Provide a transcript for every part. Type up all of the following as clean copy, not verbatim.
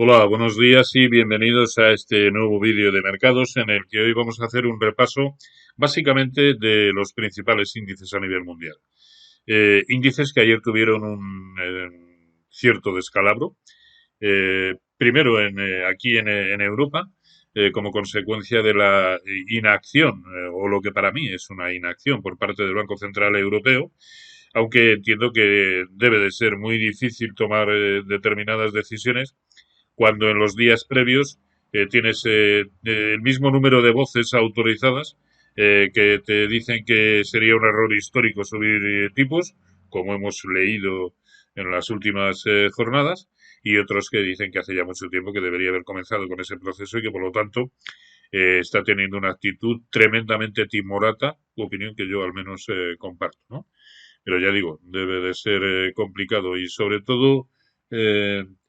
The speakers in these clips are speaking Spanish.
Hola, buenos días y bienvenidos a este nuevo vídeo de mercados en el que hoy vamos a hacer un repaso básicamente de los principales índices a nivel mundial. Índices que ayer tuvieron un cierto descalabro. Primero aquí en Europa, como consecuencia de la inacción, o lo que para mí es una inacción por parte del Banco Central Europeo, aunque entiendo que debe de ser muy difícil tomar determinadas decisiones cuando en los días previos tienes el mismo número de voces autorizadas que te dicen que sería un error histórico subir tipos, como hemos leído en las últimas jornadas, y otros que dicen que hace ya mucho tiempo que debería haber comenzado con ese proceso y que por lo tanto está teniendo una actitud tremendamente timorata, opinión que yo al menos comparto, ¿no? Pero ya digo, debe de ser complicado y sobre todo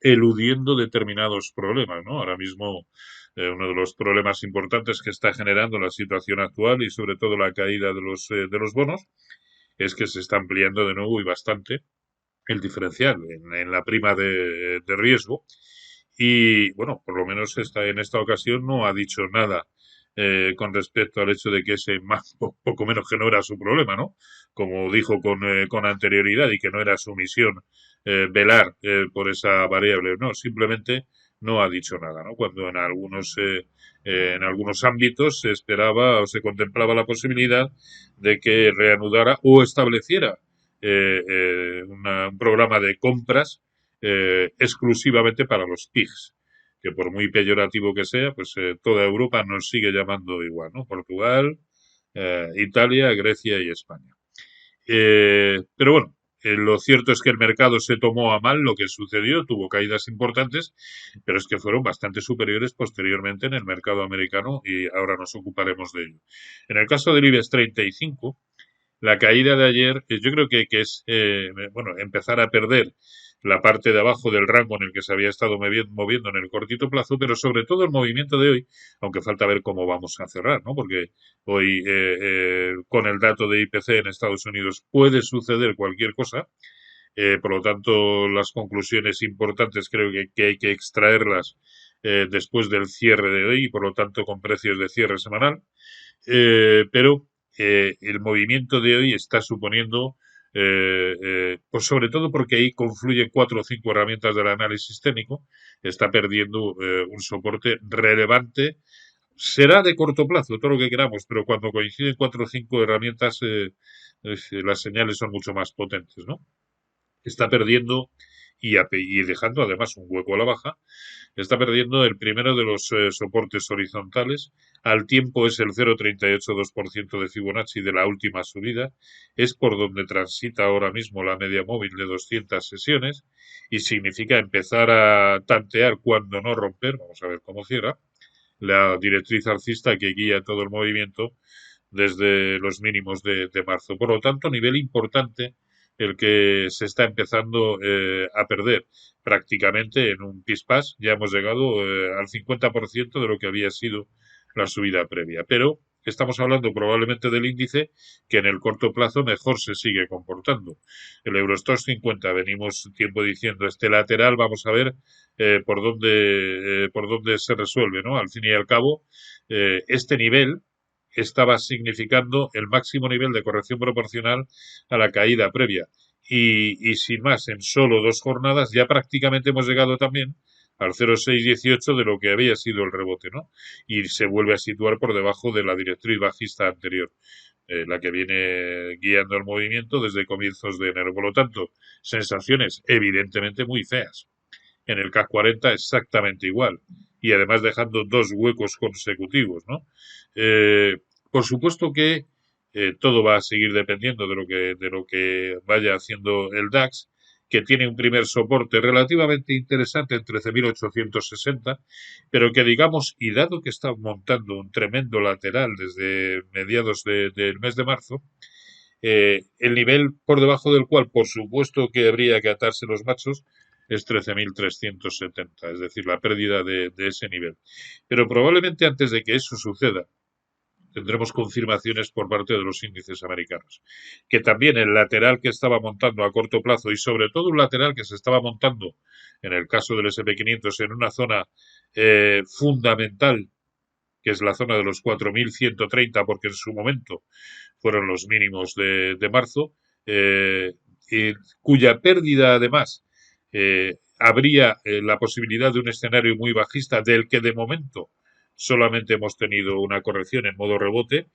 eludiendo determinados problemas, ¿no? Ahora mismo uno de los problemas importantes que está generando la situación actual y sobre todo la caída de los bonos es que se está ampliando de nuevo y bastante el diferencial en la prima de riesgo. Y bueno, por lo menos en esta ocasión no ha dicho nada con respecto al hecho de que ese más, poco menos que no era su problema, ¿no? Como dijo con anterioridad y que no era su misión velar por esa variable, no, simplemente no ha dicho nada, ¿no? Cuando en algunos ámbitos se esperaba o se contemplaba la posibilidad de que reanudara o estableciera un programa de compras exclusivamente para los PIGs, que por muy peyorativo que sea, pues toda Europa nos sigue llamando igual, ¿no? Portugal, Italia, Grecia y España. Pero bueno, lo cierto es que el mercado se tomó a mal lo que sucedió, tuvo caídas importantes, pero es que fueron bastante superiores posteriormente en el mercado americano y ahora nos ocuparemos de ello. En el caso del IBEX 35, la caída de ayer, yo creo que es, bueno, empezar a perder la parte de abajo del rango en el que se había estado moviendo en el cortito plazo, pero sobre todo el movimiento de hoy, aunque falta ver cómo vamos a cerrar, ¿no? Porque hoy, con el dato de IPC en Estados Unidos, puede suceder cualquier cosa. Por lo tanto, las conclusiones importantes creo que hay que extraerlas después del cierre de hoy y por lo tanto con precios de cierre semanal. Pero el movimiento de hoy está suponiendo, pues sobre todo porque ahí confluyen cuatro o cinco herramientas del análisis técnico, está perdiendo un soporte relevante. Será de corto plazo, todo lo que queramos, pero cuando coinciden cuatro o cinco herramientas, las señales son mucho más potentes, ¿no? Está perdiendo y dejando además un hueco a la baja, está perdiendo el primero de los soportes horizontales. Al tiempo es el 0,382% de Fibonacci de la última subida. Es por donde transita ahora mismo la media móvil de 200 sesiones y significa empezar a tantear cuando no romper. Vamos a ver cómo cierra. La directriz alcista que guía todo el movimiento desde los mínimos de marzo. Por lo tanto, nivel importante el que se está empezando a perder prácticamente en un pispás. Ya hemos llegado al 50% de lo que había sido la subida previa. Pero estamos hablando probablemente del índice que en el corto plazo mejor se sigue comportando. El Eurostoxx 50, venimos tiempo diciendo, este lateral, vamos a ver por dónde se resuelve, ¿no? Al fin y al cabo, este nivel estaba significando el máximo nivel de corrección proporcional a la caída previa. Y sin más, en solo dos jornadas ya prácticamente hemos llegado también al 0,618 de lo que había sido el rebote, ¿no? Y se vuelve a situar por debajo de la directriz bajista anterior, la que viene guiando el movimiento desde comienzos de enero. Por lo tanto, sensaciones evidentemente muy feas. En el CAC 40 exactamente igual. Y además dejando dos huecos consecutivos, ¿no? Eh, por supuesto que todo va a seguir dependiendo de lo que vaya haciendo el DAX, que tiene un primer soporte relativamente interesante en 13.860, pero que digamos, y dado que está montando un tremendo lateral desde mediados del mes de marzo, el nivel por debajo del cual, por supuesto que habría que atarse los machos, es 13.370, es decir, la pérdida de ese nivel. Pero probablemente antes de que eso suceda, tendremos confirmaciones por parte de los índices americanos. Que también el lateral que estaba montando a corto plazo y sobre todo un lateral que se estaba montando en el caso del S&P 500 en una zona fundamental, que es la zona de los 4.130, porque en su momento fueron los mínimos de marzo, y cuya pérdida además habría la posibilidad de un escenario muy bajista del que de momento solamente hemos tenido una corrección en modo rebote.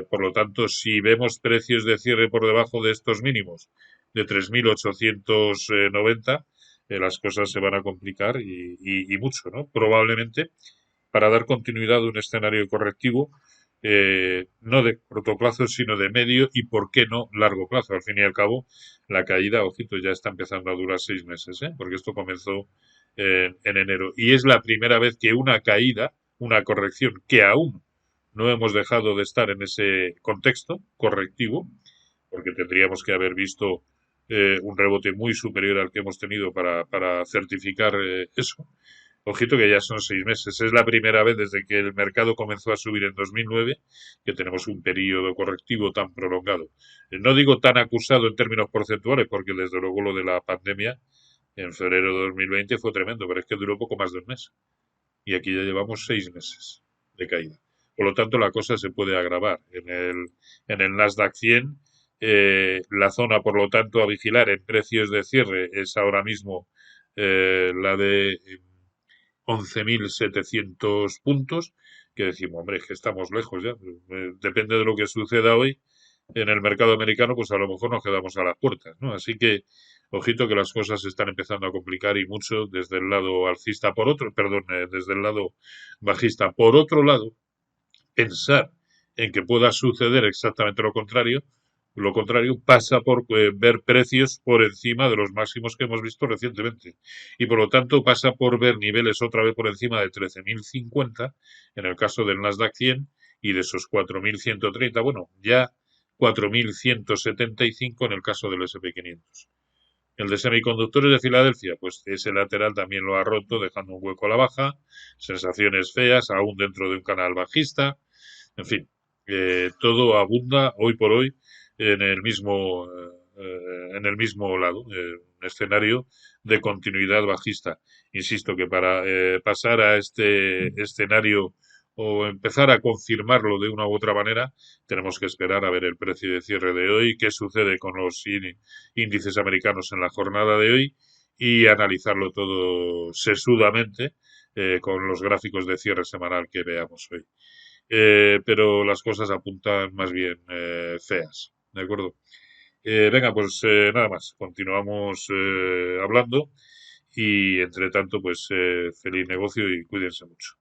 Por lo tanto, si vemos precios de cierre por debajo de estos mínimos de 3.890, las cosas se van a complicar y mucho, ¿no? Probablemente para dar continuidad a un escenario correctivo, no de corto plazo, sino de medio y, por qué no, largo plazo. Al fin y al cabo, la caída, ojito, ya está empezando a durar 6 meses, porque esto comenzó en enero. Y es la primera vez que una caída, una corrección, que aún no hemos dejado de estar en ese contexto correctivo, porque tendríamos que haber visto un rebote muy superior al que hemos tenido para certificar eso. Ojito que ya son 6 meses. Es la primera vez desde que el mercado comenzó a subir en 2009 que tenemos un periodo correctivo tan prolongado. No digo tan acusado en términos porcentuales, porque desde luego lo de la pandemia en febrero de 2020 fue tremendo, pero es que duró poco más de un mes. Y aquí ya llevamos 6 meses de caída. Por lo tanto, la cosa se puede agravar. En el Nasdaq 100, la zona, por lo tanto, a vigilar en precios de cierre es ahora mismo la de 11.700 puntos, que decimos, hombre, es que estamos lejos ya. Depende de lo que suceda hoy en el mercado americano, pues a lo mejor nos quedamos a las puertas, ¿no? Así que, ojito que las cosas se están empezando a complicar y mucho desde el lado alcista por otro, perdón, desde el lado bajista. Por otro lado, pensar en que pueda suceder exactamente lo contrario pasa por ver precios por encima de los máximos que hemos visto recientemente. Y por lo tanto pasa por ver niveles otra vez por encima de 13.050 en el caso del Nasdaq 100 y de esos 4.130, bueno, ya 4.175 en el caso del S&P 500. El de semiconductores de Filadelfia, pues ese lateral también lo ha roto, dejando un hueco a la baja, sensaciones feas, aún dentro de un canal bajista. En fin, todo abunda hoy por hoy en el mismo lado, un escenario de continuidad bajista. Insisto que para pasar a este escenario o empezar a confirmarlo de una u otra manera, tenemos que esperar a ver el precio de cierre de hoy, qué sucede con los índices americanos en la jornada de hoy y analizarlo todo sesudamente con los gráficos de cierre semanal que veamos hoy. Pero las cosas apuntan más bien feas, ¿de acuerdo? Venga, pues nada más, continuamos hablando y entre tanto, pues feliz negocio y cuídense mucho.